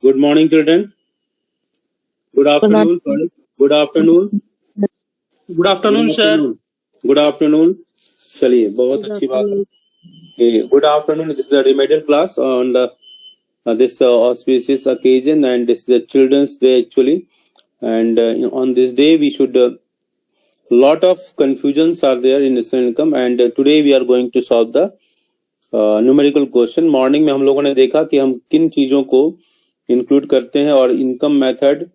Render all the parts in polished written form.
Good morning, children. Good afternoon. Sorry. Good afternoon. Good afternoon sir. Good afternoon. चलिए, बहुत अच्छी बात है. Good afternoon. This is a remedial class on this auspicious occasion, and this is a Children's Day actually. And on this day, we should lot of confusions are there in national income, and today we are going to solve the numerical question. Morning में हम लोगों ने देखा कि हम किन चीजों को इंक्लूड करते हैं और इनकम मेथड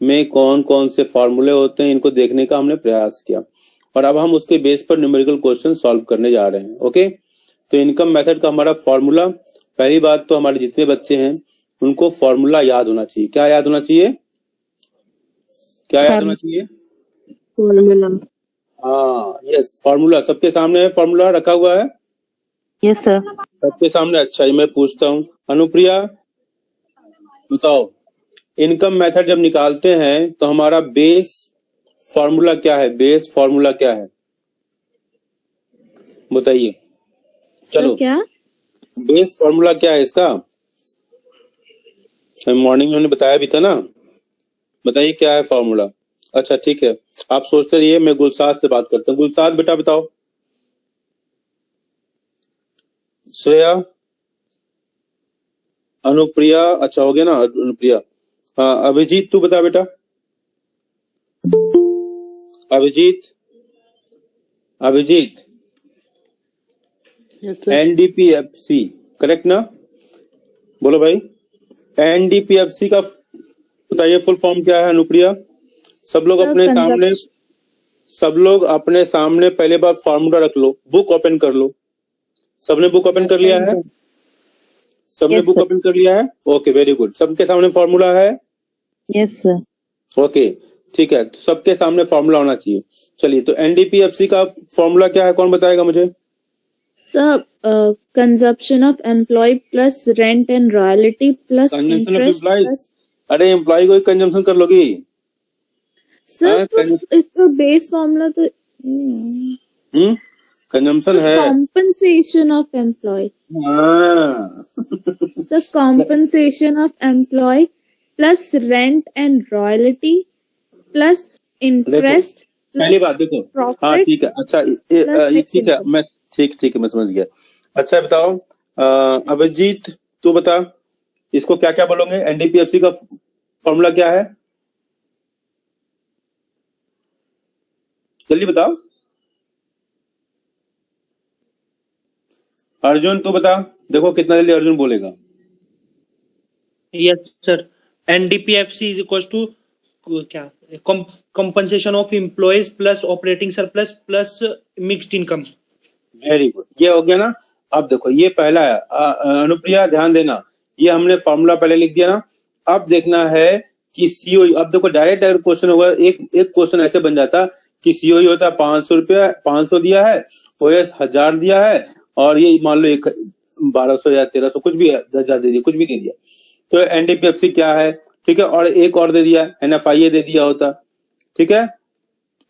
में कौन कौन से फॉर्मूले होते हैं, इनको देखने का हमने प्रयास किया. और अब हम उसके बेस पर न्यूमेरिकल क्वेश्चन सॉल्व करने जा रहे हैं. ओके, तो इनकम मेथड का हमारा फॉर्मूला, पहली बात तो हमारे जितने बच्चे हैं उनको फॉर्मूला याद होना चाहिए. क्या याद होना चाहिए? क्या याद होना चाहिए? हाँ, यस, फॉर्मूला सबके सामने है. फॉर्मूला रखा हुआ है. Yes sir. सबके सामने. अच्छा, ये मैं पूछता हूँ, अनुप्रिया बताओ, इनकम मेथड जब निकालते हैं तो हमारा बेस फॉर्मूला क्या है? बेस फॉर्मूला क्या है बताइए. चलो, क्या बेस फॉर्मूला क्या है इसका? मॉर्निंग में हमने बताया भी था ना. बताइए क्या है फॉर्मूला. अच्छा ठीक है, आप सोचते रहिए, मैं गुलसाद से बात करता हूँ. गुलसाद बेटा बताओ. श्रेया, अनुप्रिया, अच्छा हो गया ना अनुप्रिया. हाँ, अभिजीत तू बता बेटा. अभिजीत, अभिजीत, एनडीपीएफसी करेक्ट ना? बोलो भाई, एनडीपीएफसी का बताइए फुल फॉर्म क्या है. अनुप्रिया, सब लोग अपने सामने पहले बार फॉर्मूला रख लो. बुक ओपन कर लो. सबने बुक ओपन कर लिया है? सबने बुक ओपन कर लिया है? Okay, very good. सबके सामने फॉर्मूला है? Yes sir. ओके ठीक है, तो सबके सामने फॉर्मूला होना चाहिए. चलिए, तो एनडीपीएफसी का फॉर्मूला क्या है, कौन बताएगा मुझे? Sir, consumption of employ plus rent and royalty plus interest plus. अरे एम्प्लॉय को कंजम्पशन कर लोगी सर, तो इसका बेस फॉर्मूला तो कंजम्पशन है. Compensation of employ. Sir, compensation of employ plus rent and royalty plus interest. पहली बात देखो. हाँ ठीक है. अच्छा ठीक है, मैं ठीक है, मैं समझ गया. अच्छा बताओ, अभिजीत तू बता, इसको क्या क्या बोलोगे? एनडीपीएफसी का फॉर्मूला क्या है? जल्दी बताओ. अर्जुन तू बता. देखो कितना जल्दी अर्जुन बोलेगा. Yes sir. NDPFC is equal to क्या? Compensation of employees plus operating surplus plus mixed income. Very good, ये हो गया ना. अब देखो, ये पहला है. अनुप्रिया ध्यान देना, ये हमने फॉर्मूला पहले लिख दिया ना. अब देखना है कि सीओई. अब देखो, डायरेक्ट अगर क्वेश्चन होगा, एक क्वेश्चन ऐसे बन जाता कि सीओई होता है 500 रुपया, 500 दिया है, ओएस 1000 दिया है, और ये मान लो 1200 या 1300 कुछ भी 10,000 दे दिया, कुछ भी दे दिया. तो एनडीपीएफसी क्या है, ठीक है, और एक और दे दिया, एनएफआईए दे दिया होता, ठीक है,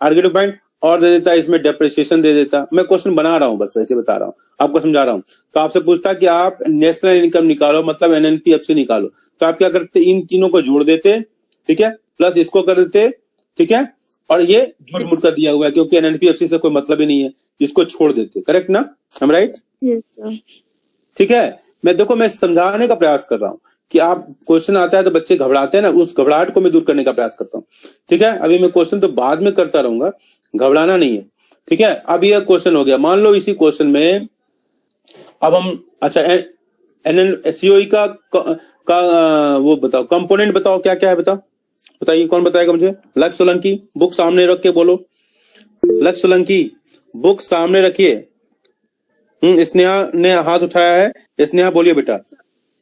आर्गेटिव पॉइंट और दे देता, इसमें डेप्रिसिएशन दे देता. मैं क्वेश्चन बना रहा हूँ, बस वैसे बता रहा हूँ, आपको समझा रहा हूँ. तो आपसे पूछता कि आप नेशनल इनकम निकालो, मतलब एनएनपीएफसी निकालो, तो आप क्या करते? इन तीनों को जोड़ देते, ठीक है, प्लस इसको कर देते, ठीक है, और ये झूठ मूठ कर दिया हुआ है क्योंकि एनएनपीएफसी से कोई मतलब ही नहीं है, इसको छोड़ देते. करेक्ट ना? हम राइट? ठीक है. मैं समझाने का प्रयास कर रहा हूँ कि आप क्वेश्चन आता है तो बच्चे घबराते हैं ना, उस घबराहट को मैं दूर करने का प्रयास करता हूँ. ठीक है, अभी मैं क्वेश्चन तो बाद में करता रहूंगा, घबराना नहीं है. ठीक है, अब यह क्वेश्चन हो गया. मान लो इसी क्वेश्चन में अब हम, अच्छा सीओई का वो बताओ, कंपोनेंट बताओ क्या क्या है. बताइए, कौन बताएगा मुझे? लक्ष्य सोलंकी, बुक सामने रख के बोलो. लक्ष्य सोलंकी, बुक सामने रखिए. स्नेहा ने हाथ उठाया है. स्नेहा बोलिए बेटा,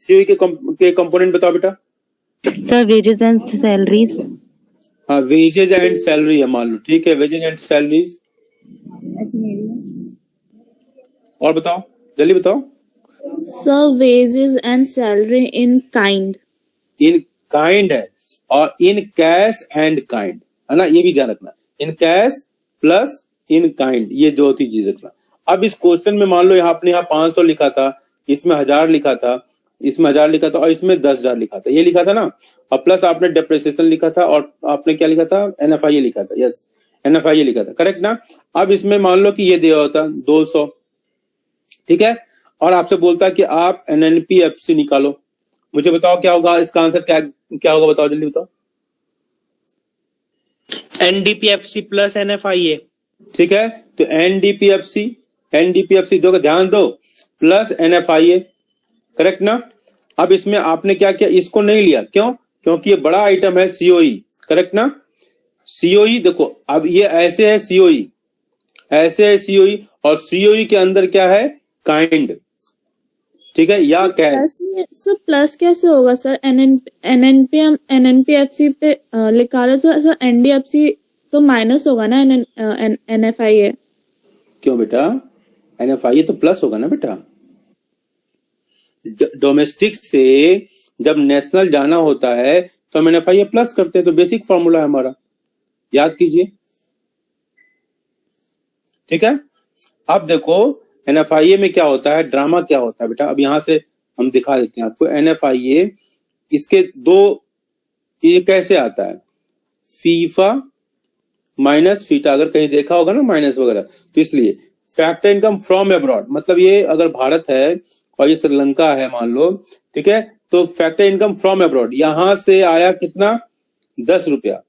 सीओई के कंपोनेंट बताओ बेटा. Sir, wages and salaries. हाँ, वेजेज एंड सैलरी है, मान लो, ठीक है, वेजेज एंड सैलरीज. और बताओ, जल्दी बताओ. Sir, wages and salary in kind. In kind है, और इन कैश एंड काइंड है ना, ये भी ध्यान रखना. In cash plus in kind, ये दो चीज रखना. अब इस क्वेश्चन में मान लो यहाँ आपने यहाँ 500 लिखा था, इसमें 1000 लिखा था, इसमें 1000 लिखा था और इसमें 10,000 लिखा था, ये लिखा था ना। और प्लस आपने डेप्रिसिएशन लिखा था और आपने क्या लिखा था, NFIA लिखा था। यस, NFIA लिखा था, करेक्ट ना। अब इसमें मान लो कि ये दिया होता 200, ठीक है, और आपसे बोलता कि आप NNPFC निकालो। मुझे बताओ क्या होगा इसका आंसर, क्या होगा, बताओ जल्दी बताओ। NDPFC plus NFIA। ठीक है, तो NDPFC दो, ध्यान दो, प्लस NFIA, करेक्ट ना। अब इसमें आपने क्या किया, इसको नहीं लिया, क्यों? क्योंकि ये बड़ा आइटम है COE, करेक्ट ना। COE देखो, अब ये ऐसे है COE, ऐसे है COE, और COE के अंदर क्या है, काइंड, ठीक है, या कैश। सर प्लस कैसे होगा सर? NNPFC पे लिखा रहे तो सर NDFC तो माइनस होगा ना, NFIA। क्यों बेटा, NFIA तो प्लस होगा ना बेटा। डोमेस्टिक से जब नेशनल जाना होता है तो हम NFIA प्लस करते हैं, तो बेसिक फॉर्मूला है हमारा, याद कीजिए, ठीक है। अब देखो NFIA में क्या होता है, ड्रामा क्या होता है बेटा, अब यहां से हम दिखा देते हैं आपको। NFIA इसके दो, ये कैसे आता है, फीफा माइनस फीटा, अगर कहीं देखा होगा ना माइनस वगैरह, तो इसलिए फैक्टर इनकम फ्रॉम अब्रॉड, मतलब ये अगर भारत है और ये श्रीलंका है मान लो, ठीक है, तो फैक्टर इनकम फ्रॉम अब्रॉड, यहां से आया कितना, 10 रुपया,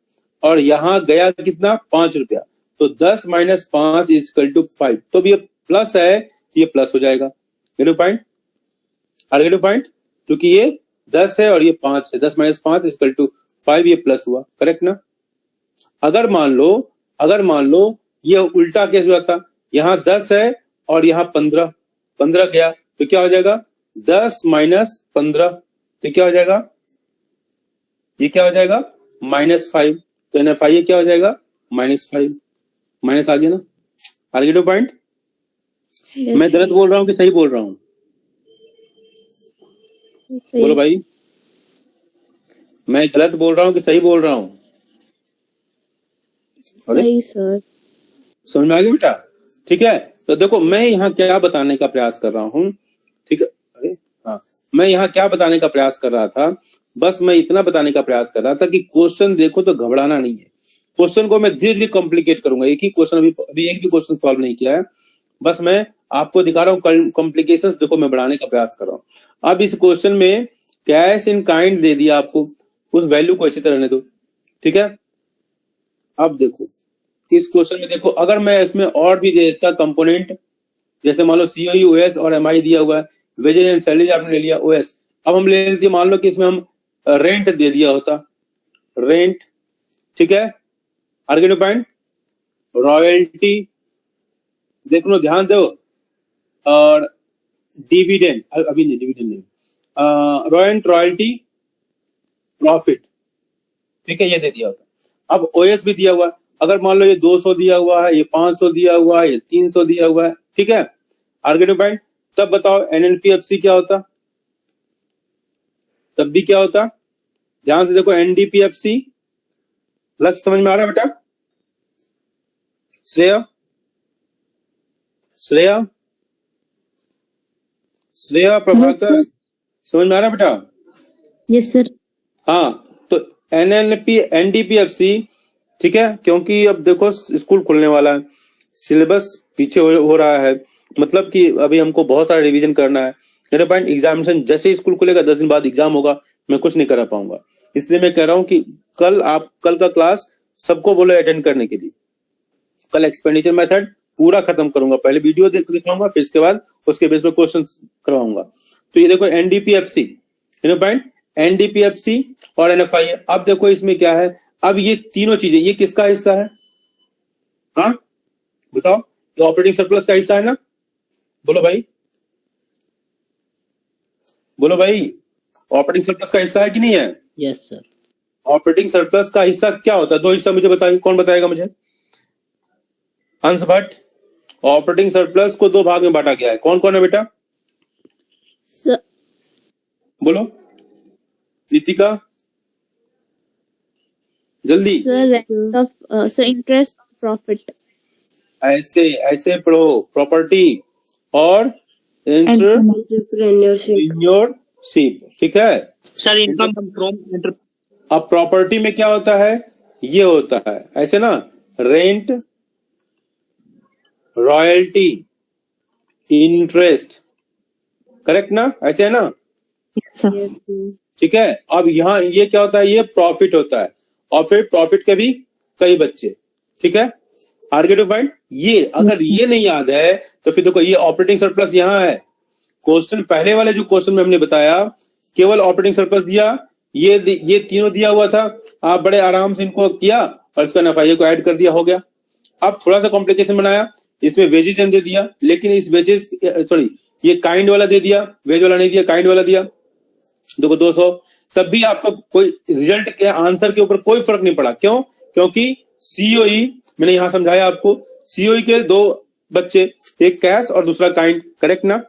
और यहां गया कितना, 5 रुपया, तो 10 माइनस 5 इज इक्वल टू 5, तो ये प्लस है, तो ये प्लस हो जाएगा। Get you point, are get you point, क्योंकि ये 10 है और ये 5 है, 10 माइनस 5 इज इक्वल टू 5, ये प्लस हुआ, करेक्ट ना। अगर मान लो ये उल्टा केस हुआ था, यहां 10 है और यहां 15 गया, तो क्या हो जाएगा, 10 माइनस 15, तो क्या हो जाएगा, ये क्या हो जाएगा, -5, तो NFIA क्या हो जाएगा, -5, माइनस आ गया ना। Are get you point. मैं गलत बोल रहा हूँ कि सही बोल रहा हूँ, बोलो भाई, मैं गलत बोल रहा हूँ कि सही बोल रहा हूँ। सही सर, समझ में आ गया बेटा, ठीक है। तो देखो मैं यहाँ क्या बताने का प्रयास कर रहा हूँ, ठीक है, अरे हाँ, मैं यहाँ क्या बताने का प्रयास कर रहा था, बस मैं इतना बताने का प्रयास कर रहा था कि क्वेश्चन देखो तो घबराना नहीं है। क्वेश्चन को मैं धीरे धीरे कॉम्प्लिकेट करूंगा, एक ही क्वेश्चन अभी एक भी क्वेश्चन सॉल्व नहीं किया है, बस मैं आपको दिखा रहा हूँ कॉम्प्लिकेशंस, देखो मैं बढ़ाने का प्रयास कर रहा हूँ। अब इस क्वेश्चन में कैश इन काइंड दे दिया आपको, उस वैल्यू को इसी तरह रहने दो, ठीक है। अब देखो इस क्वेश्चन में देखो, अगर मैं इसमें और भी दे देता कंपोनेंट, जैसे मान लो COE, OS और MI दिया हुआ है, वेजेज एंड सैलरी आपने ले लिया OS, अब हम ले लेते मान लो कि इसमें हम रेंट दे दिया होता, रेंट, ठीक है, आर्गेनो पॉइंट, रॉयल्टी, देख लो ध्यान दो, और डिविडेंड, अभी नहीं डिविडेंड नहीं, रेंट, रॉयल्टी, प्रॉफिट, ठीक है, ये दे दिया होता। अब OS भी दिया हुआ है, अगर मान लो ये 200 दिया हुआ है, ये 500 दिया हुआ है, ये 300 दिया हुआ है, ठीक है, आर्गेनो पॉइंट, तब बताओ NNPFC क्या होता, तब भी क्या होता, ध्यान से देखो, NDPFC, लक्ष्य समझ में आ रहा है बेटा, श्रेया प्रभाकर, समझ में आ रहा है बेटा, यस सर। हाँ, तो NDPFC, ठीक है, क्योंकि अब देखो स्कूल खुलने वाला है, सिलेबस पीछे हो रहा है, मतलब कि अभी हमको बहुत सारा रिवीजन करना है, मेरे पॉइंट, एग्जामिनेशन जैसे ही स्कूल खुलेगा 10 दिन बाद एग्जाम होगा, मैं कुछ नहीं करा पाऊंगा, इसलिए मैं कह रहा हूं कि कल का क्लास सबको बोलो अटेंड करने के लिए। कल एक्सपेंडिचर मेथड पूरा खत्म करूंगा, पहले वीडियो दिखाऊंगा, फिर इसके बाद उसके बेस में क्वेश्चन करवाऊंगा। तो ये देखो NDPFC, पॉइंट, NDPFC और NFIA। अब देखो इसमें क्या है, अब ये तीनों चीजें, ये किसका हिस्सा है, हाँ बताओ, ये ऑपरेटिंग सरप्लस का हिस्सा है ना, बोलो भाई, ऑपरेटिंग सरप्लस का हिस्सा है कि नहीं है? Yes sir. ऑपरेटिंग सरप्लस का हिस्सा क्या होता है, दो हिस्सा मुझे बताइए, कौन बताएगा मुझे? हंस भट्ट, ऑपरेटिंग सरप्लस को दो भाग में बांटा गया है, कौन कौन है बेटा, बोलो, नीतिका जल्दी, सर इंटरेस्ट प्रॉफिट, ऐसे पढ़ो, प्रॉपर्टी और एंटरप्रेन्योरशिप, शीप, ठीक है। सर इनकम फ्रॉम अब प्रॉपर्टी में क्या होता है, ये होता है ऐसे ना, रेंट, रॉयल्टी, इंटरेस्ट, करेक्ट ना, ऐसे है ना, Yes, sir. Yes, sir. ठीक है। अब यहाँ ये क्या होता है, ये प्रॉफिट होता है, और फिर प्रॉफिट के भी कई बच्चे, ठीक है। Are get point. ये अगर ये नहीं याद है तो फिर देखो, ये ऑपरेटिंग सरप्लस यहाँ है। क्वेश्चन पहले वाले जो क्वेश्चन में हमने बताया, केवल ऑपरेटिंग सरप्लस दिया, ये तीनों दिया हुआ था, आप बड़े आराम से इनको किया और इसका नफा को ऐड कर दिया, हो गया। अब थोड़ा सा कॉम्प्लिकेशन बनाया, इसमें वेजेस दे दिया, लेकिन इस वेजेस सॉरी ये काइंड वाला दे दिया, वेज वाला नहीं दिया, काइंड वाला दिया, देखो 200। तब भी आपका कोई रिजल्ट के आंसर के ऊपर कोई फर्क नहीं पड़ा, क्यों? क्योंकि सीओई मैंने यहां समझाया आपको, सीओई के दो बच्चे, एक कैश और दूसरा काइंड, करेक्ट ना?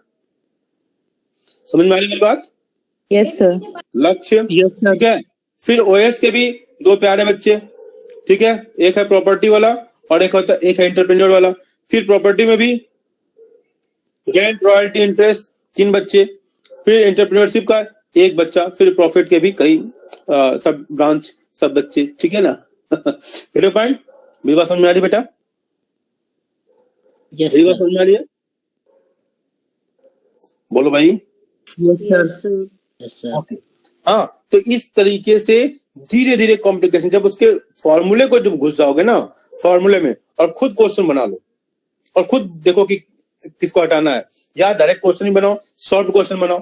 समझ में आ रही मेरी बात? Yes, sir. लक्ष्य, Yes, sir. ठीक है। फिर ओएस के भी दो प्यारे बच्चे, ठीक है, एक है प्रॉपर्टी वाला और एक है एंटरप्रेन्योर वाला। फिर प्रॉपर्टी में भी रेंट, रॉयल्टी, इंटरेस्ट, 3 बच्चे, फिर एंटरप्रेन्योरशिप का एक बच्चा, फिर प्रॉफिट के भी कई सब ब्रांच, सब बच्चे, ठीक है ना? पॉइंट मेरी बात समझ में आ रही बेटा? Yes, मेरी बात sir. समझ में आ रही है? बोलो भाई। Yes, sir. Yes, sir. Yes, sir. हाँ, तो इस तरीके से धीरे धीरे कॉम्प्लिकेशन, जब उसके फॉर्मूले को जब घुस जाओगे ना फॉर्मूले में, और खुद क्वेश्चन बना लो और खुद देखो कि किसको हटाना है, या डायरेक्ट क्वेश्चन ही बनाओ, शॉर्ट क्वेश्चन बनाओ,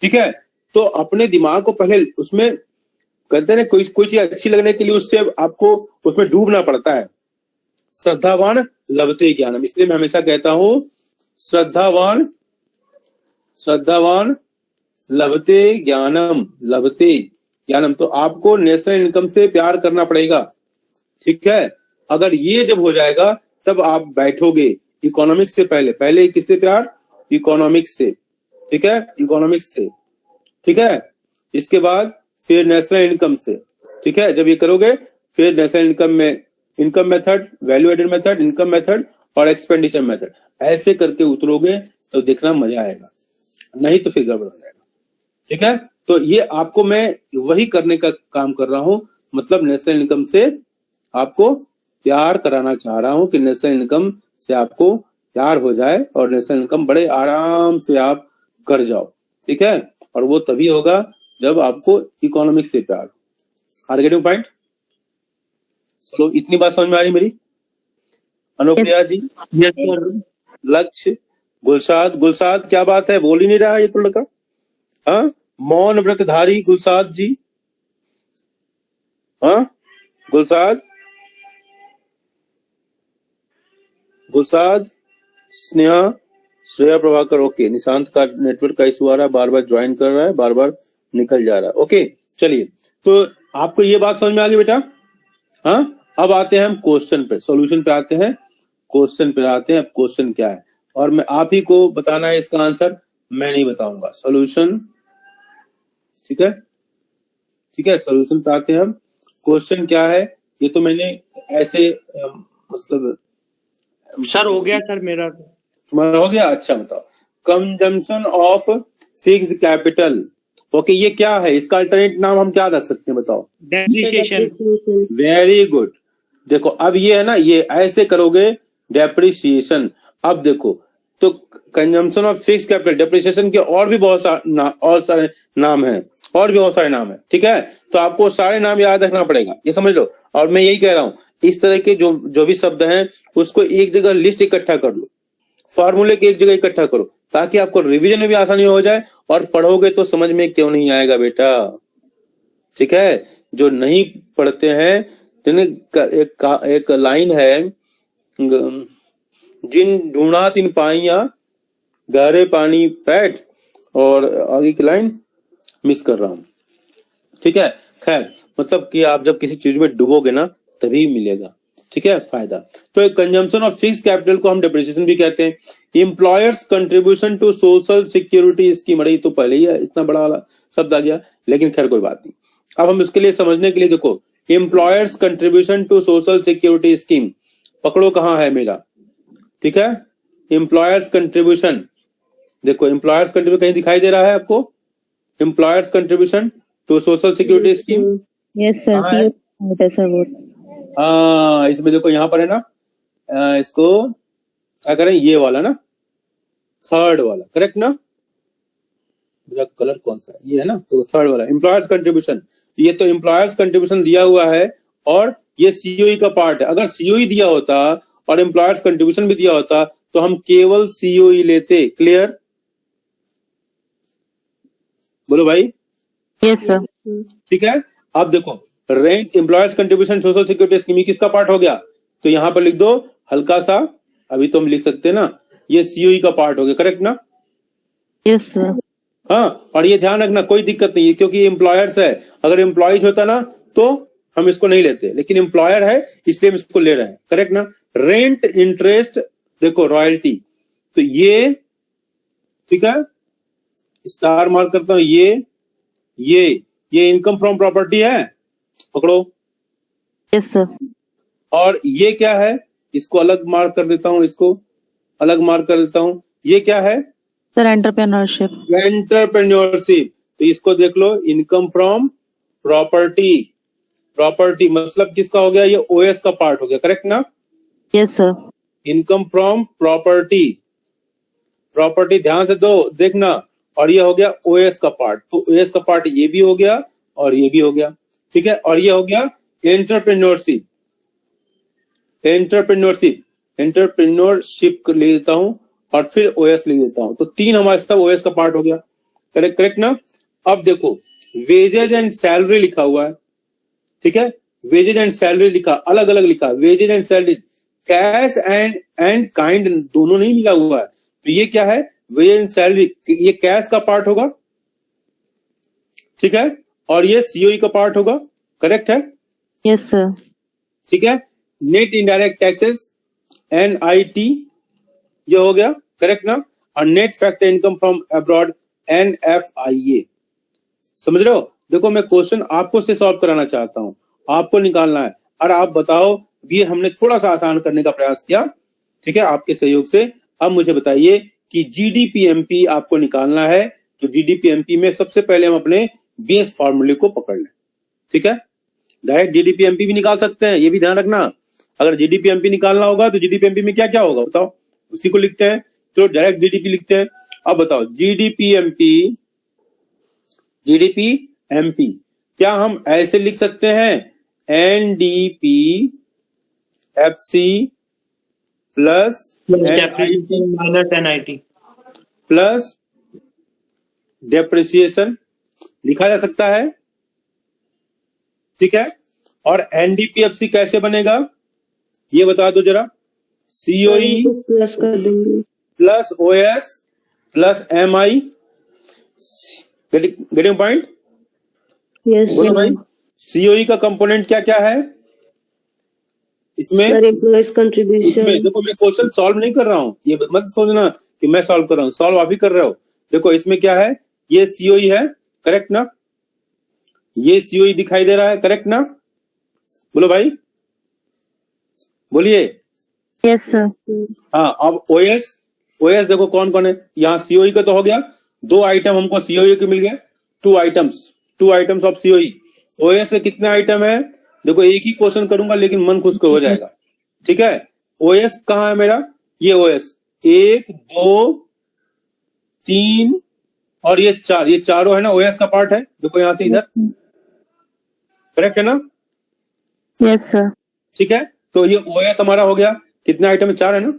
ठीक है। तो अपने दिमाग को पहले उसमें कहते हैं ना, कोई चीज अच्छी लगने के लिए उससे आपको उसमें डूबना पड़ता है। श्रद्धावान लभते ज्ञानम, इसलिए मैं हमेशा कहता हूं श्रद्धावान लभते ज्ञानम। तो आपको नेशनल इनकम से प्यार करना पड़ेगा, ठीक है। अगर ये जब हो जाएगा तब आप बैठोगे इकोनॉमिक्स से पहले किससे प्यार? इकोनॉमिक्स से, ठीक है, इकोनॉमिक्स से, ठीक है। इसके बाद फिर नेशनल इनकम से, ठीक है। जब ये करोगे फिर नेशनल इनकम में income method, value added method, income method और एक्सपेंडिचर मेथड, ऐसे करके उतरोगे तो देखना मजा आएगा, नहीं तो फिर गड़बड़ हो जाएगा, ठीक है। तो ये आपको मैं वही करने का काम कर रहा हूं, मतलब नेशनल इनकम से आपको प्यार कराना चाह रहा हूं कि नेशनल इनकम से आपको प्यार हो जाए और नेशनल इनकम बड़े आराम से आप कर जाओ, ठीक है। और वो तभी होगा जब आपको इकोनॉमिक्स से प्यार। Are getting point? चलो, इतनी बात समझ में आ रही मेरी? अनुप्रिया जी, Yes, sir. लक्ष्य, गुलसाद क्या बात है, बोल ही नहीं रहा ये तो लड़का। हाँ, मौन व्रतधारी गुलसाद जी, हाँ गुलसाद, स्नेहा, श्रेया प्रभाकर, ओके। निशांत का नेटवर्क का इशू आ रहा है, बार बार ज्वाइन कर रहा है, बार बार निकल जा रहा है, ओके। चलिए, तो आपको ये बात समझ में आ गई बेटा? हाँ, अब आते हैं हम क्वेश्चन पे, सॉल्यूशन पे आते हैं, क्वेश्चन पे आते हैं। अब क्वेश्चन क्या है और मैं आप ही को बताना है इसका आंसर, मैं नहीं बताऊंगा। सॉल्यूशन, ठीक है, ठीक है, सॉल्यूशन पे आते हैं हम। क्वेश्चन क्या है ये तो मैंने ऐसे मतलब सर हो गया सर मेरा। तुम्हारा हो गया? अच्छा, बताओ। Consumption of fixed capital, okay, ये क्या है? इसका अल्टरनेट नाम हम क्या रख सकते हैं, बताओ? डेप्रिसिएशन। Very good. देखो, अब ये है ना, ये ऐसे करोगे डेप्रिसिएशन। अब देखो, तो consumption of fixed capital, depreciation के और भी बहुत सारे नाम हैं, और भी बहुत सारे नाम है, ठीक है। तो आपको सारे नाम याद रखना पड़ेगा, ये समझ लो। और मैं यही कह रहा हूं, इस तरह के जो भी शब्द हैं उसको एक जगह लिस्ट इकट्ठा कर लो, फॉर्मूले की एक जगह इकट्ठा करो, ताकि आपको रिवीजन में भी आसानी हो जाए और पढ़ोगे तो समझ में क्यों नहीं आएगा बेटा, ठीक है। जो नहीं पढ़ते हैं एक लाइन है, जिन ढूंढा तिन पाइया गहरे पानी पैठ, और आगे की लाइन मिस कर रहा हूं, ठीक है। खैर, मतलब कि आप जब किसी चीज में डूबोगे ना तभी मिलेगा, ठीक है, फायदा। तो कंजम्पशन ऑफ फिक्स कैपिटल को हम डेप्रिसिएशन भी कहते हैं। Employer's contribution to social security scheme, अरे तो पहले ही इतना बड़ा वाला शब्द आ गया, लेकिन खैर कोई बात नहीं। अब हम इसके लिए समझने के लिए देखो, employer's contribution to social security scheme, पकड़ो कहाँ है मेरा, ठीक है। एम्प्लॉयर्स कंट्रीब्यूशन, देखो एम्प्लॉयर्स कंट्रीब्यूशन कहीं दिखाई दे रहा है आपको? Employer's contribution to social security scheme. Yes, sir. हाँ है। CO होता है सर वो. हाँ, इसमें देखो यहाँ पर है ना, इसको क्या करें, ये वाला ना, थर्ड वाला, करेक्ट ना? मेरा कलर कौन सा है, ये है ना, तो थर्ड वाला एम्प्लॉयर्स कंट्रीब्यूशन। ये तो एम्प्लॉयर्स कंट्रीब्यूशन दिया हुआ है और ये सीओई का पार्ट है। अगर सीओई दिया होता और एम्प्लॉयर्स कंट्रीब्यूशन भी दिया होता तो हम केवल सीओई लेते। क्लियर? बोलो भाई। Yes, sir. ठीक है, अब देखो rent, employers contribution, social security scheme किसका पार्ट हो गया? तो यहाँ पर लिख दो हल्का सा, अभी तो हम लिख सकते हैं ना, ये सीओई का पार्ट हो गया। करेक्ट ना? Yes, sir. हाँ, और ये ध्यान रखना कोई दिक्कत नहीं है क्योंकि ये एम्प्लॉयर्स है। अगर एम्प्लॉयज होता ना तो हम इसको नहीं लेते, लेकिन एम्प्लॉयर है इसलिए हम इसको ले रहे हैं। करेक्ट ना? रेंट, इंटरेस्ट, देखो रॉयल्टी, तो ये ठीक है, स्टार मार्क करता हूं, ये इनकम फ्रॉम प्रॉपर्टी है, पकड़ो। Yes, sir. और ये क्या है, इसको अलग मार्क कर देता हूं, इसको अलग मार्क कर देता हूं। ये क्या है? Sir, entrepreneurship. एंटरप्रेन्योरशिप। तो इसको देख लो, इनकम फ्रॉम प्रॉपर्टी। प्रॉपर्टी मतलब किसका हो गया? ये ओएस का पार्ट हो गया। करेक्ट ना? Yes, sir. Income from property, property ध्यान से दो देखना, और ये हो गया ओएस का पार्ट। तो ओएस का पार्ट ये भी हो गया और ये भी हो गया। ठीक है, और ये हो गया एंटरप्रेन्योरशिप। एंटरप्रेन्योरशिप ले लेता हूं और फिर ओएस ले लेता हूं, तो तीन हमारे सब ओएस का पार्ट हो गया। करेक्ट? करेक्ट ना? अब देखो वेजेज एंड सैलरी लिखा हुआ है। ठीक है, वेजेज एंड सैलरी लिखा, अलग अलग लिखा, wages and salary, cash and kind दोनों नहीं मिला हुआ है। तो ये क्या है? वेजेज एंड सैलरी, ये कैश का पार्ट होगा। ठीक है, और ये सीओई का पार्ट होगा। करेक्ट है? Yes, sir. ठीक है, नेट इनडायरेक्ट टैक्सेस NIT ये हो गया। करेक्ट ना? और net factor income from abroad NFIA। समझ रहे हो? देखो मैं क्वेश्चन आपको से सॉल्व कराना चाहता हूं, आपको निकालना है, और आप बताओ। ये हमने थोड़ा सा आसान करने का प्रयास किया, ठीक है, आपके सहयोग से। अब मुझे बताइए कि GDPMP आपको निकालना है, तो GDPMP में सबसे पहले हम अपने बेस फॉर्मूले को पकड़ लें। ठीक है, डायरेक्ट GDPMP भी निकाल सकते हैं, ये भी ध्यान रखना। अगर GDPMP निकालना होगा तो GDPMP में क्या क्या होगा बताओ, उसी को लिखते हैं। तो डायरेक्ट GDP लिखते हैं। अब बताओ GDPMP क्या हम ऐसे लिख सकते हैं? NDPFC plus minus NIT plus depreciation लिखा जा सकता है। ठीक है, और NDPFC कैसे बनेगा ये बता दो जरा। COE प्लस कर देंगे. Plus OS plus MI। Getting point? Yes, बोलो sir. भाई। COE का कंपोनेंट क्या क्या है इसमें? Sir, employees contribution. इसमें देखो मैं क्वेश्चन सॉल्व नहीं कर रहा हूँ, ये मत सोचना कि मैं सॉल्व कर रहा हूँ, सॉल्व आप ही कर रहे हो। देखो इसमें क्या है, ये COE है। करेक्ट ना? ये COE दिखाई दे रहा है। करेक्ट ना? बोलो भाई, बोलिए। Yes, sir. हाँ, अब OS देखो कौन कौन है। यहाँ COE का तो हो गया, 2 आइटम हमको COE के मिल गए, 2 आइटम्स ऑफ COE। OS के कितने आइटम है? देखो एक ही क्वेश्चन करूंगा लेकिन मन खुश हो जाएगा। ठीक है, OS कहाँ है मेरा? ये OS 1 2 3 और ये 4, ये चारों है ना OS का पार्ट है। देखो यहां से इधर। करेक्ट है ना? Yes, sir. ठीक है, तो ये OS हमारा हो गया। कितने आइटम है? 4 है ना,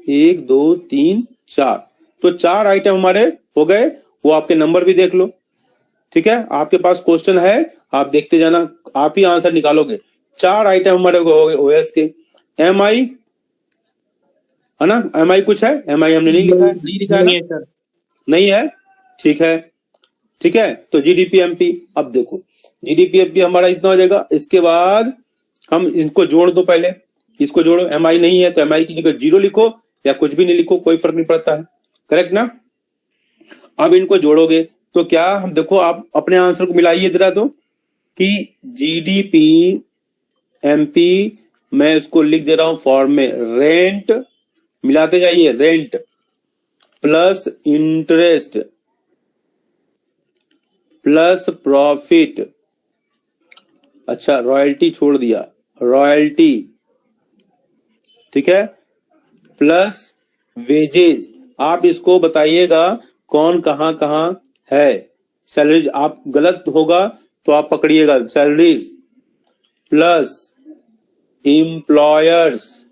1 2 3 4। तो 4 आइटम हमारे हो गए, वो आपके नंबर भी देख लो। ठीक है, आपके पास क्वेश्चन है, आप देखते जाना, आप ही आंसर निकालोगे। 4 आइटम हमारे हो गए OS के। MI है ना, MI कुछ है? MI हमने नहीं लिखा है, नहीं लिखा है ना? नहीं है। ठीक है, ठीक है, तो GDPMP। अब देखो GDPMP हमारा इतना हो जाएगा। इसके बाद हम इनको जोड़ दो, पहले इसको जोड़ो। MI नहीं है तो MI की जगह 0 लिखो या कुछ भी नहीं लिखो, कोई फर्क नहीं पड़ता है। करेक्ट ना? अब इनको जोड़ोगे तो क्या, हम देखो आप अपने आंसर को मिलाइए जरा, तो कि GDPMP मैं इसको लिख दे रहा हूं फॉर्म में, रेंट, मिलाते जाइए, rent plus interest plus profit, अच्छा रॉयल्टी छोड़ दिया, रॉयल्टी, ठीक है, प्लस वेजेज। आप इसको बताइएगा कौन कहाँ कहाँ है। सैलरीज आप गलत होगा तो आप पकड़िएगा, सैलरीज प्लस एम्प्लॉयर्स,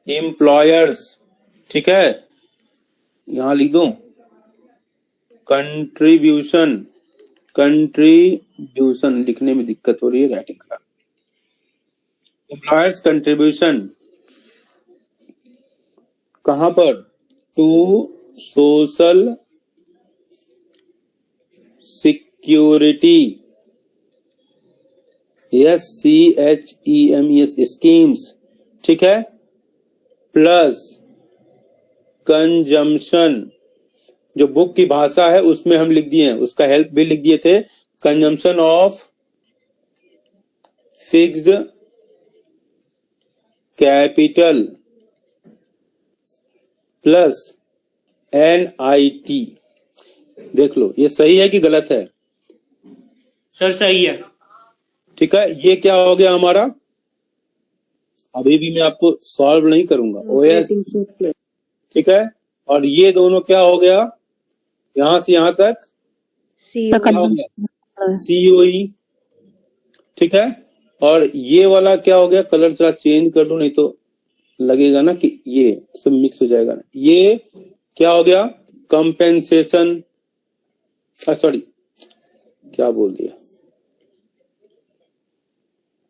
एम्प्लॉयर्स, ठीक है, यहां लिख दूं कंट्रीब्यूशन, कंट्रीब्यूशन लिखने में दिक्कत हो रही है, राइटिंग खराब, एम्प्लॉयर्स कंट्रीब्यूशन कहां पर, to social security, SCHEMES schemes, ठीक है, प्लस कंजम्पशन, जो बुक की भाषा है उसमें हम लिख दिए हैं, उसका हेल्प भी लिख दिए थे, consumption of fixed capital plus NIT। देख लो ये सही है कि गलत है, सर सही है। ठीक है। ये क्या हो गया हमारा, अभी भी मैं आपको सॉल्व नहीं करूंगा, OS, ठीक है, और ये दोनों क्या हो गया, यहां से यहां तक क्या हो गया, COE, ठीक है, और ये वाला क्या हो गया, कलर थोड़ा चेंज कर दो नहीं तो लगेगा ना कि ये सब मिक्स हो जाएगा ना। ये क्या हो गया, कंपेंसेशन, सॉरी क्या बोल दिया,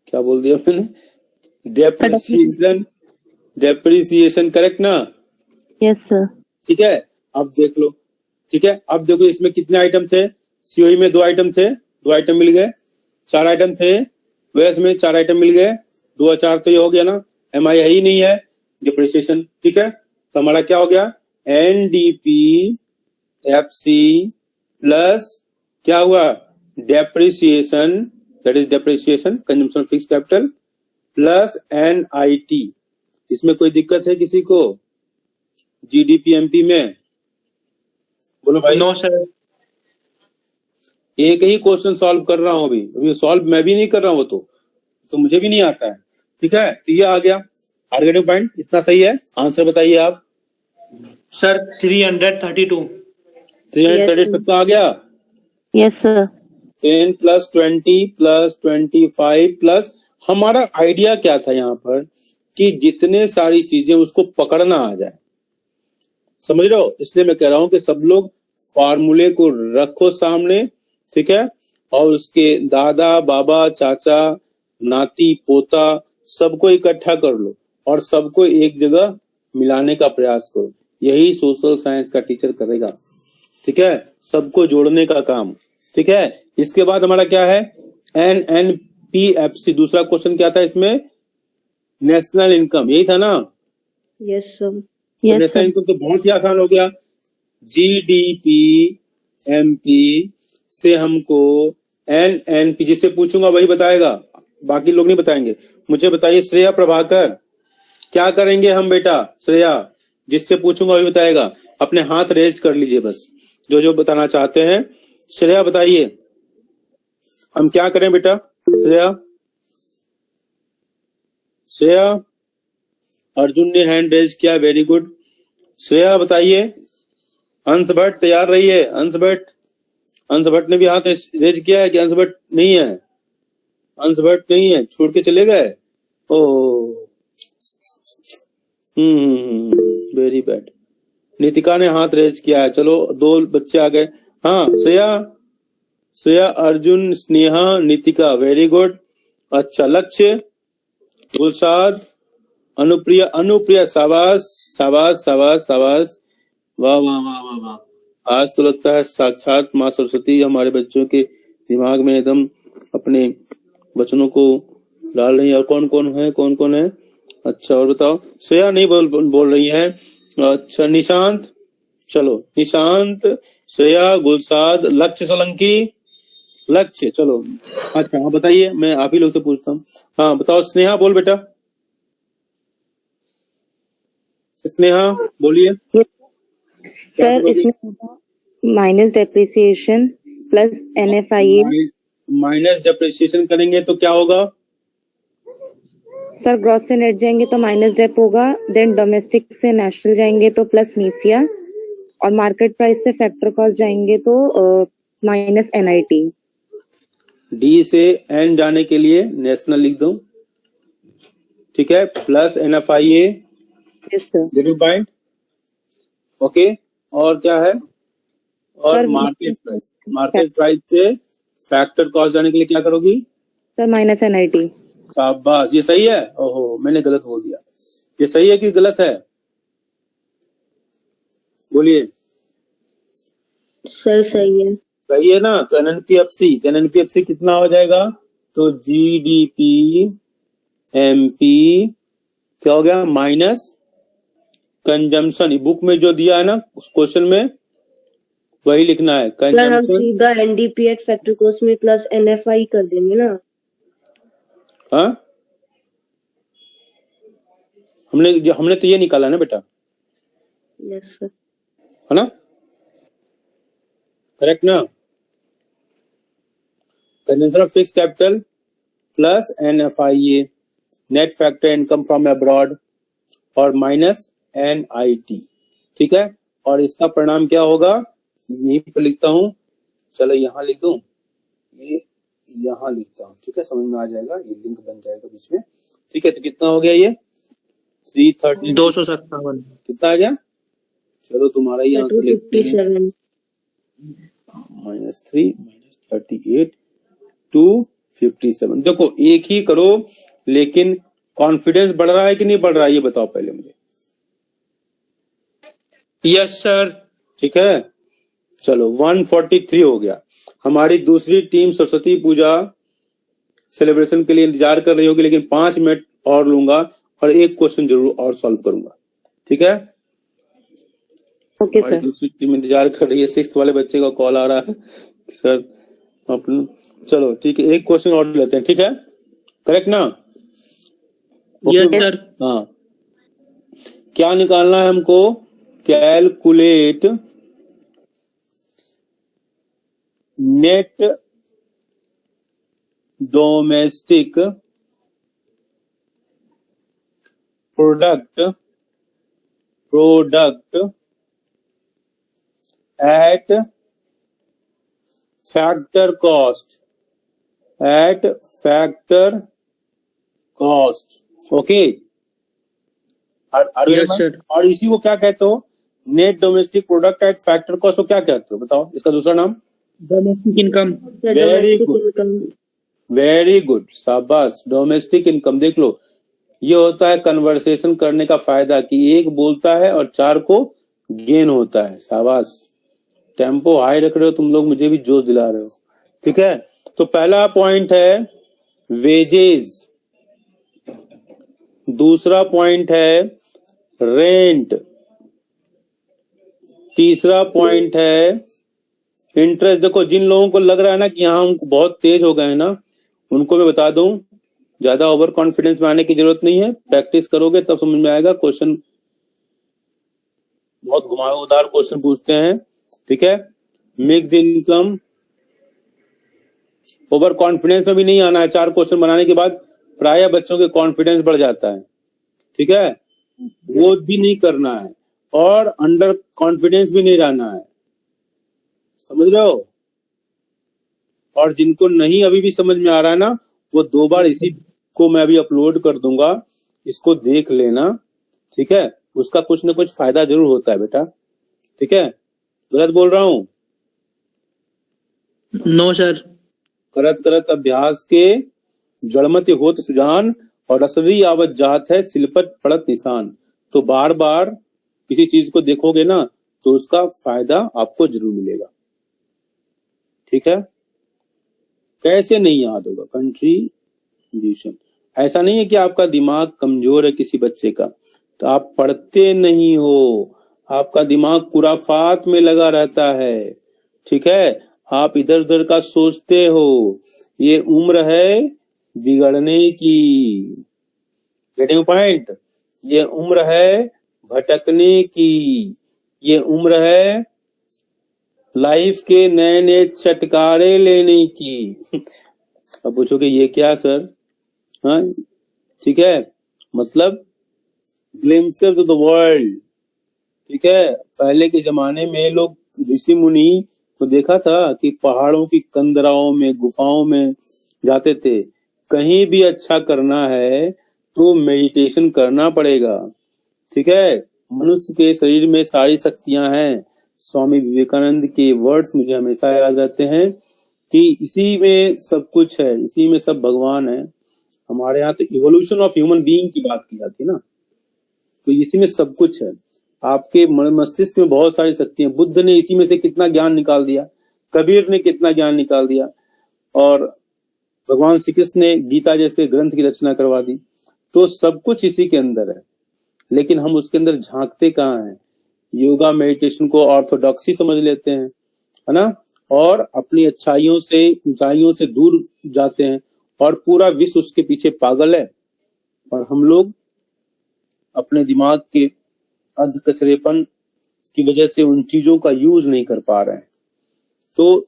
क्या बोल दिया मैंने, डेप्रिसिएशन, डेप्रिसिएशन करेक्ट ना, यस सर, ठीक है। अब देख लो, ठीक है, अब देखो इसमें कितने आइटम थे, COE में 2 आइटम थे, 2 आइटम मिल गए, 4 आइटम थे, वेस में 4 आइटम मिल गए, 2 और 4 तो ये हो गया ना, MI है ही नहीं है, डिप्रिसिएशन, ठीक है, तो हमारा क्या हो गया, NDPFC प्लस क्या हुआ, depreciation, that is depreciation consumption fix capital plus NIT। इसमें कोई दिक्कत है किसी को, GDPMP में बोलो भाई। No sir. एक ही क्वेश्चन सॉल्व कर रहा हूं, अभी सॉल्व मैं भी नहीं कर रहा हूं, तो मुझे भी नहीं आता है, ठीक है। तो ये आ गया आर्गेटिव पॉइंट, इतना सही है, आंसर बताइए आप। सर 332। 330 तक तो आ गया, yes sir, 10 plus 20 plus 25 plus, हमारा आइडिया क्या था यहाँ पर कि जितने सारी चीजें उसको पकड़ना आ जाए, समझ रहे हो, इसलिए मैं कह रहा हूं कि सब लोग फार्मूले को रखो सामने, ठीक है, और उसके दादा बाबा चाचा नाती पोता सबको इकट्ठा कर लो और सबको एक जगह मिलाने का प्रयास करो, यही सोशल साइंस का टीचर करेगा, ठीक है, सबको जोड़ने का काम, ठीक है। इसके बाद हमारा क्या है, NNPFC, दूसरा क्वेश्चन क्या था इसमें, नेशनल इनकम, यही था ना, यस सर, तो यस नेशनल सर, इनकम तो बहुत ही आसान हो गया, GDPMP से हमको NNP, जिससे पूछूंगा वही बताएगा, बाकी लोग नहीं बताएंगे। मुझे बताइए श्रेया प्रभाकर, क्या करेंगे हम बेटा, श्रेया, जिससे पूछूंगा वही बताएगा, अपने हाथ रेज कर लीजिए बस, जो जो बताना चाहते हैं। श्रेया बताइए हम क्या करें बेटा, श्रेया, श्रेया, अर्जुन ने हैंड रेज किया, वेरी गुड, श्रेया बताइए। हंस भट्ट तैयार रहिए, हंस भट्ट, हंस भट्ट ने भी हाथ रेज किया है कि हंस भट्ट नहीं है, हंस भट्ट नहीं है, छोड़ के चले गए, ओ वेरी बैड। नितिका ने हाथ रेज किया है, चलो 2 बच्चे आ गए, हाँ श्रेया, श्रेया, अर्जुन, स्नेहा, नितिका, वेरी गुड, अच्छा, लक्ष्य, गुलशाद, अनुप्रिया, अनुप्रिया, शाबाश शाबाश शाबाश शाबाश, वाह वाह वाह वाह वाह, आज तो लगता है साक्षात माँ सरस्वती हमारे बच्चों के दिमाग में एकदम अपने वचनों को डाल रही है। और कौन कौन है, अच्छा और बताओ, श्रेया नहीं बोल रही है, अच्छा निशांत, चलो निशांत, श्रेया, गुलसाद, लक्ष्य सोलंकी, लक्ष्य, चलो अच्छा हाँ बताइए, मैं आप ही लोग से पूछता हूँ, हाँ बताओ, स्नेहा बोल बेटा, स्नेहा बोलिए। सर इसमें minus depreciation plus NFIA। Minus depreciation करेंगे तो क्या होगा? सर ग्रॉस से नेट जाएंगे तो माइनस डेप होगा, देन डोमेस्टिक से नेशनल जाएंगे तो प्लस नीफिया, और मार्केट प्राइस से फैक्टर कॉस्ट जाएंगे तो माइनस NIT। डी से एन जाने के लिए नेशनल लिख दो, ठीक है, plus NFIA। Yes sir. Getting point? Okay, और क्या है? और सर, मार्केट प्राइस से फैक्टर कॉस्ट जाने के लिए क्या करोगी? Sir minus NIT। शाबाश, ये सही है? ओहो, मैंने गलत बोल दिया। ये सही है कि गलत है? बोलिए। सर सही है। सही है ना? तो एनएनपीएफसी कितना हो जाएगा? तो GDP MP क्या हो गया? Minus consumption. बुक में जो दिया है ना उस क्वेश्चन में वही लिखना है, सर हम कंजम्पशन। सीधा NDP एट फैक्टर कॉस्ट में प्लस NFI कर देंगे ना। हाँ, हमने तो ये निकाला ना बेटा, यस सर। है ना? करेक्ट ना? Consumption of fix capital plus NFIA, net factor income from abroad, और माइनस NIT, ठीक है। और इसका परिणाम क्या होगा? यहीं पर लिखता हूं, चलो यहाँ लिख दूं, ये यहाँ लिखता हूं, ठीक है, समझ में आ जाएगा, ये लिंक बन जाएगा बीच में, ठीक है। तो कितना हो गया ये? 330, 257। कितना आ गया? चलो तुम्हारा ही आंसर लिखते हैं, 257। -3 -38 257। देखो एक ही करो, लेकिन कॉन्फिडेंस बढ़ रहा है कि नहीं बढ़ रहा है, ये बताओ पहले मुझे। Yes sir. ठीक है, चलो 143 हो गया। हमारी दूसरी टीम सरस्वती पूजा सेलिब्रेशन के लिए इंतजार कर रही होगी, लेकिन 5 मिनट और लूंगा और एक क्वेश्चन जरूर और सॉल्व करूंगा, ठीक है। ओके हमारी सर। दूसरी टीम इंतजार कर रही है। 6th वाले बच्चे का कॉल आ रहा है सर अपन, चलो ठीक है, एक क्वेश्चन और लेते हैं, ठीक है, करेक्ट ना? Yes sir. हाँ, क्या निकालना है हमको? Calculate net domestic product at factor cost, okay. Yes, sir. और इसी को क्या कहते हो? Net domestic product at factor cost को क्या कहते हो? बताओ इसका दूसरा नाम। Domestic income. Very good, very good, शाबाश। डोमेस्टिक इनकम, देख लो, ये होता है कन्वर्सेशन करने का फायदा कि एक बोलता है और 4 को गेन होता है। शाबाश, टेम्पो हाई रख रहे हो तुम लोग, मुझे भी जोश दिला रहे हो, ठीक है। तो पहला पॉइंट है वेजेस, दूसरा पॉइंट है रेंट, तीसरा पॉइंट है इंटरेस्ट। देखो जिन लोगों को लग रहा है ना कि यहाँ हम बहुत तेज हो गए हैं ना, उनको मैं बता दूं, ज्यादा ओवर कॉन्फिडेंस में आने की जरूरत नहीं है, प्रैक्टिस करोगे तब समझ में आएगा। क्वेश्चन बहुत घुमावदार क्वेश्चन पूछते हैं, ठीक है। मिक्स्ड इनकम, ओवर कॉन्फिडेंस में भी नहीं आना है। 4 क्वेश्चन बनाने के बाद प्राय बच्चों के कॉन्फिडेंस बढ़ जाता है, ठीक है, वो भी नहीं करना है, और अंडर कॉन्फिडेंस भी नहीं रहना है, समझ रहे हो। और जिनको नहीं अभी भी समझ में आ रहा है ना, वो 2 बार इसी को मैं अभी अपलोड कर दूंगा, इसको देख लेना, ठीक है। उसका कुछ ना कुछ फायदा जरूर होता है बेटा, ठीक है। गलत बोल रहा हूं? No sir. करत करत अभ्यास के जड़मति होत सुजान, और रसवी आवत जात है सिलपट पड़त निशान। तो बार बार किसी चीज को देखोगे ना तो उसका फायदा आपको जरूर मिलेगा, ठीक है। कैसे नहीं याद होगा? कंट्रीब्यूशन, ऐसा नहीं है कि आपका दिमाग कमजोर है किसी बच्चे का, तो आप पढ़ते नहीं हो, आपका दिमाग खुराफात में लगा रहता है, ठीक है। आप इधर उधर का सोचते हो। ये उम्र है बिगड़ने की, गेटिंग पॉइंट? ये उम्र है भटकने की, ये उम्र है लाइफ के नए नए चटकारे लेने की। अब पूछोगे ये क्या सर? हाँ, ठीक है, मतलब ग्लिम्पसेस ऑफ द वर्ल्ड। ठीक है, पहले के जमाने में लोग ऋषि मुनि तो देखा था कि पहाड़ों की कंदराओं में, गुफाओं में जाते थे। कहीं भी अच्छा करना है तो मेडिटेशन करना पड़ेगा। ठीक है, मनुष्य के शरीर में सारी शक्तियां हैं। स्वामी विवेकानंद के वर्ड्स मुझे हमेशा याद रहते हैं कि इसी में सब कुछ है, इसी में सब भगवान है। हमारे यहाँ तो इवोल्यूशन ऑफ ह्यूमन बीइंग की बात की जाती है ना, तो इसी में सब कुछ है। आपके मस्तिष्क में बहुत सारी शक्तियां, बुद्ध ने इसी में से कितना ज्ञान निकाल दिया, कबीर ने कितना ज्ञान निकाल दिया, और भगवान श्री कृष्ण ने गीता जैसे ग्रंथ की रचना करवा दी। तो सब कुछ इसी के अंदर है, लेकिन हम उसके अंदर झांकते कहाँ हैं? योगा मेडिटेशन को ऑर्थोडॉक्सी समझ लेते हैं, है ना, और अपनी अच्छाइयों से, ऊंचाइयों से दूर जाते हैं, और पूरा विश्व उसके पीछे पागल है। और हम लोग अपने दिमाग के अधकचरेपन की वजह से उन चीजों का यूज नहीं कर पा रहे हैं। तो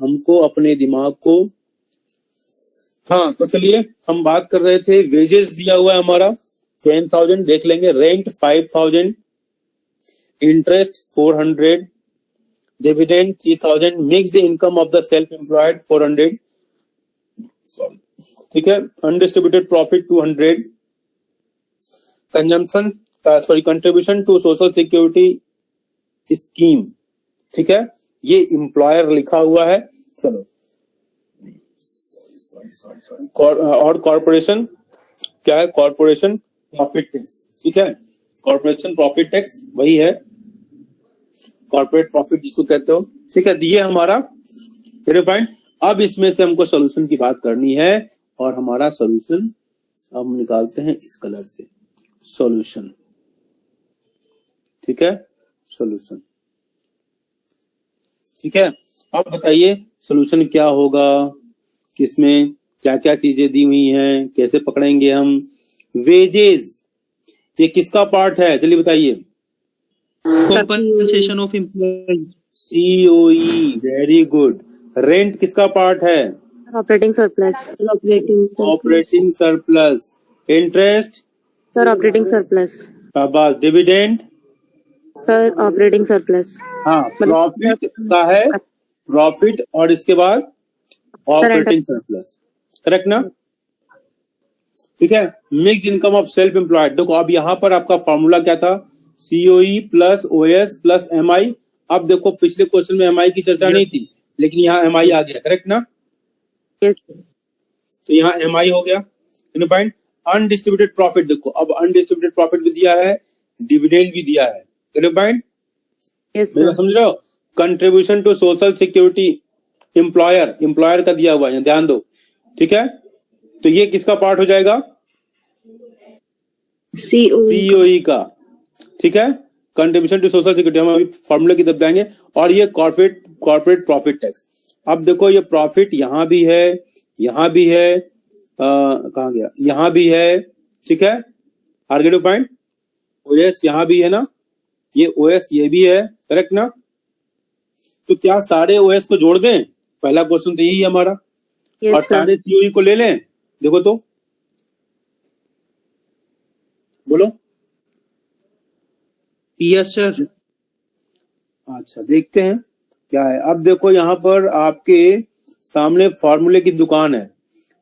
हमको अपने दिमाग को, हाँ, तो चलिए हम बात कर रहे थे, वेजेस दिया हुआ है हमारा 10,000, देख लेंगे। Rent 5,000, interest 400, dividend 3,000, mixed income of the self employed 400, sorry, ठीक है, undistributed profit 200, consumption contribution to social security scheme, ठीक है, ये एम्प्लॉयर लिखा हुआ है। चलो, और कॉर्पोरेशन क्या है? कॉर्पोरेशन प्रॉफिट टैक्स, ठीक है, कॉर्पोरेशन प्रॉफिट टैक्स वही है, कॉर्पोरेट प्रॉफिट जिसको कहते हो। ठीक है, ये हमारा पॉइंट। अब इसमें से हमको सॉल्यूशन की बात करनी है, और हमारा सॉल्यूशन हम निकालते हैं इस कलर से, सॉल्यूशन। ठीक है, सॉल्यूशन। ठीक है, अब बताइए सॉल्यूशन क्या होगा, किसमें क्या क्या चीजें दी हुई हैं, कैसे पकड़ेंगे हम? वेजेस ये किसका पार्ट है, जल्दी बताइए। Compensation of employ, COE, very good. Rent किसका पार्ट है? Operating surplus. Operating surplus. Interest? Sir operating surplus. शाबाश। डिविडेंड? Sir operating surplus. हाँ, प्रॉफिट का है, प्रॉफिट, और इसके बाद ऑपरेटिंग सरप्लस, करेक्ट ना? ठीक है, mixed income of self employed. देखो अब यहाँ पर आपका फॉर्मूला क्या था? COE plus OS plus MI. अब देखो पिछले क्वेश्चन में एमआई की चर्चा नहीं थी, लेकिन यहाँ एमआई आ गया, करेक्ट ना? यस। तो यहाँ एमआई हो गया। पॉइंट। अनडिस्ट्रीब्यूटेड प्रॉफिट, देखो अब अनडिस्ट्रीब्यूटेड प्रॉफिट भी दिया है, डिविडेंड भी दिया है। पॉइंट, यस समझ रहे हो? Contribution to social security employer, employer का दिया हुआ है, ध्यान दो। ठीक है, तो ये किसका पार्ट हो जाएगा? सीओई का। ठीक है, कंट्रीब्यूशन टू सोशल सिक्योरिटी, हम अभी फॉर्मूले की तरफ जाएंगे। और ये कॉर्पोरेट प्रॉफिट टैक्स। अब देखो ये प्रॉफिट यहाँ भी है, यहाँ भी है, कहाँ गया, यहाँ भी है। ठीक है, आर्गेटिव पॉइंट। ओएस यहाँ भी है ना, ये ओएस ये भी है, करेक्ट ना? तो क्या सारे ओएस को जोड़ दें? पहला क्वेश्चन तो यही है हमारा। यस और सर। सारे सीओई को ले लें, देखो तो, बोलो। Yes sir. अच्छा, देखते हैं क्या है। अब देखो यहाँ पर आपके सामने फॉर्मूले की दुकान है,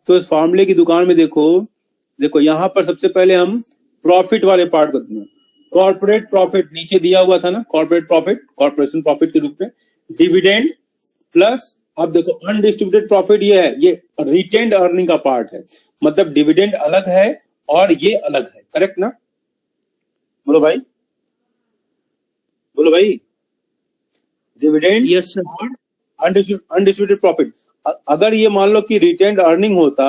तो इस फॉर्मूले की दुकान में देखो यहाँ पर सबसे पहले हम प्रॉफिट वाले पार्ट को देंगे। कॉर्पोरेट प्रॉफिट नीचे दिया हुआ था ना, कॉर्पोरेट प्रॉफिट, कॉर्पोरेशन प्रॉफिट के रूप में। डिविडेंड प्लस, अब देखो अनडिस्ट्रीब्यूटेड प्रॉफिट ये है, ये रिटेन्ड अर्निंग का पार्ट है, मतलब डिविडेंड अलग है और ये अलग है, करेक्ट ना? बोलो भाई, बोलो भाई। Dividend yes sir. Undistributed profit. अगर ये मान लो कि रिटेन्ड अर्निंग होता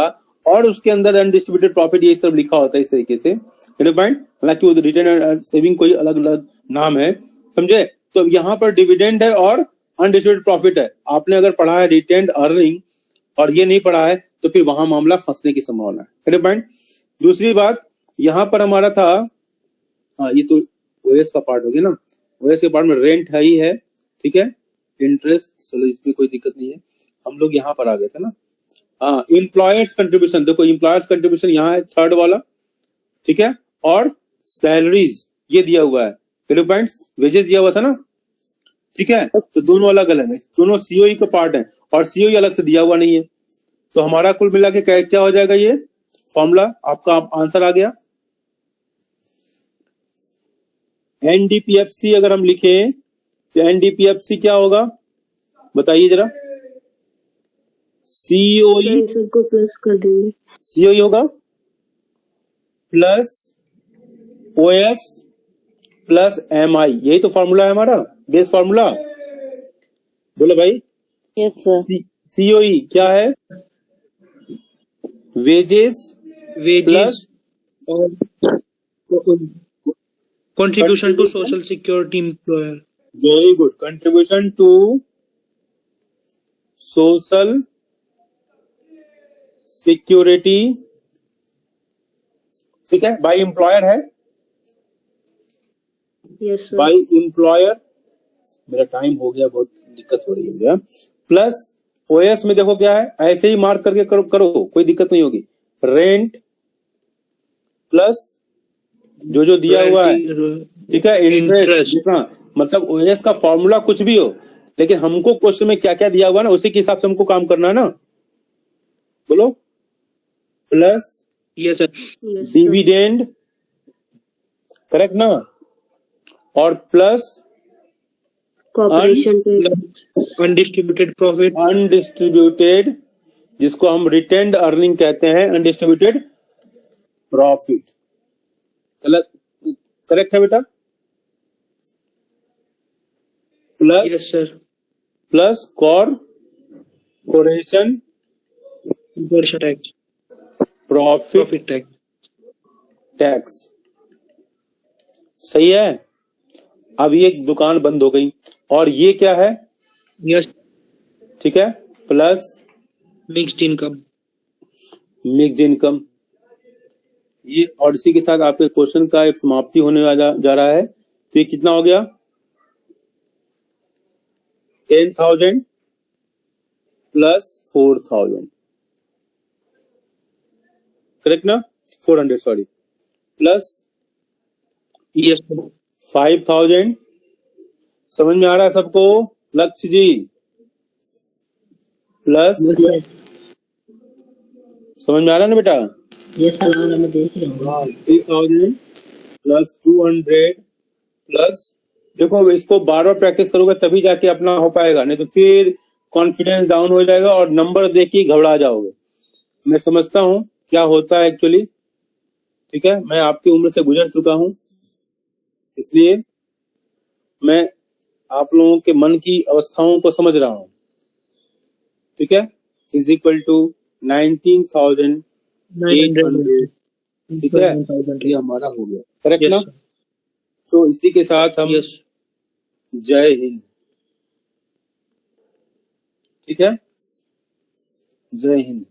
और उसके अंदर अनडिस्ट्रीब्यूटेड प्रॉफिट ये इस तरफ लिखा होता इस तरीके से, पॉइंट, हालांकि वो रिटेन्ड सेविंग कोई अलग अलग नाम है, समझे? तो यहाँ पर डिविडेंड है और अनडिस्ट्रीब्यूटेड प्रॉफिट है। आपने अगर पढ़ा है रिटेन्ड अर्निंग और ये नहीं पढ़ा है तो फिर वहां मामला फंसने की संभावना है। पॉइंट। दूसरी बात, यहाँ पर हमारा था, हाँ ये तो ओएस का पार्ट हो गया ना, ओएस के पार्ट में रेंट है ही है, ठीक है, इंटरेस्ट, चलो इसमें कोई दिक्कत नहीं है, हम लोग यहाँ पर आ गए थे ना। हाँ, एम्प्लॉयर्स कंट्रीब्यूशन, देखो एम्प्लॉयर्स कंट्रीब्यूशन यहाँ है थर्ड वाला, ठीक है, और सैलरीज ये दिया हुआ है, पॉइंट्स वेजेस दिया हुआ था ना, ठीक है, तो दोनों अलग अलग है, दोनों सीओई का पार्ट है और सीओई अलग से दिया हुआ नहीं है, तो हमारा कुल मिला के क्या हो जाएगा, ये फॉर्मूला आपका आंसर आ गया। एनडीपीएफसी अगर हम लिखें तो एनडीपीएफसी क्या होगा बताइए जरा, सीओई, सबको प्लस कर देंगे। सीओई होगा प्लस ओएस प्लस एमआई, यही तो फॉर्मूला है हमारा, बेस फॉर्मूला, बोलो भाई। Yes sir. सीओई क्या है, वेजेस वेजेस और contribution to social security employer. Very good, contribution to social security, ठीक है, बाय एम्प्लॉयर है, यस सर। बाय एम्प्लॉयर, मेरा टाइम हो गया, बहुत दिक्कत हो रही है भैया, प्लस ओएस में देखो क्या है, ऐसे ही मार्क करके करो कोई दिक्कत नहीं होगी, रेंट प्लस जो दिया हुआ है, ठीक है, इंटरेस्ट, मतलब ओएस का फॉर्मूला कुछ भी हो, लेकिन हमको क्वेश्चन में क्या क्या दिया हुआ है ना, उसी के हिसाब से हमको काम करना है ना, बोलो, plus Yes sir. Dividend, correct ना, और plus corporation Undistributed profit. Undistributed, जिसको हम रिटेन्ड अर्निंग कहते हैं, अनडिस्ट्रीब्यूटेड प्रॉफिट, करेक्ट है बेटा, plus Yes sir. Plus corporation Corporation tax. Profit Profit tax. Tax, सही है। अब ये दुकान बंद हो गई, और ये क्या है, Yes. ठीक है, plus Mixed income. Mixed income, ये और इसी के साथ आपके क्वेश्चन का एक समाप्ति होने जा रहा है, तो ये कितना हो गया, 10,000 प्लस 4,000, करेक्ट ना, 400 सॉरी, प्लस Yes sir. 5,000, समझ में आ रहा है सबको लक्ष्य जी, प्लस समझ में आ रहा है ना बेटा, ये सलाह मैं देख रहा हूँ। 3,000 प्लस 200 प्लस, देखो इसको बार बार प्रैक्टिस करोगे तभी जाके अपना हो पाएगा, नहीं तो फिर कॉन्फिडेंस डाउन हो जाएगा और नंबर देख के घबरा जाओगे। मैं समझता हूँ क्या होता है एक्चुअली, ठीक है, मैं आपकी उम्र से गुजर चुका हूँ, इसलिए मैं आप लोगों के मन की अवस्थाओं को समझ रहा हूँ, ठीक है, इज इक्वल टू 19,800, ठीक है, ये हमारा हो गया, करेक्ट Yes ना। sir. तो इसी के साथ हम Yes. जय हिंद, ठीक है, जय हिंद।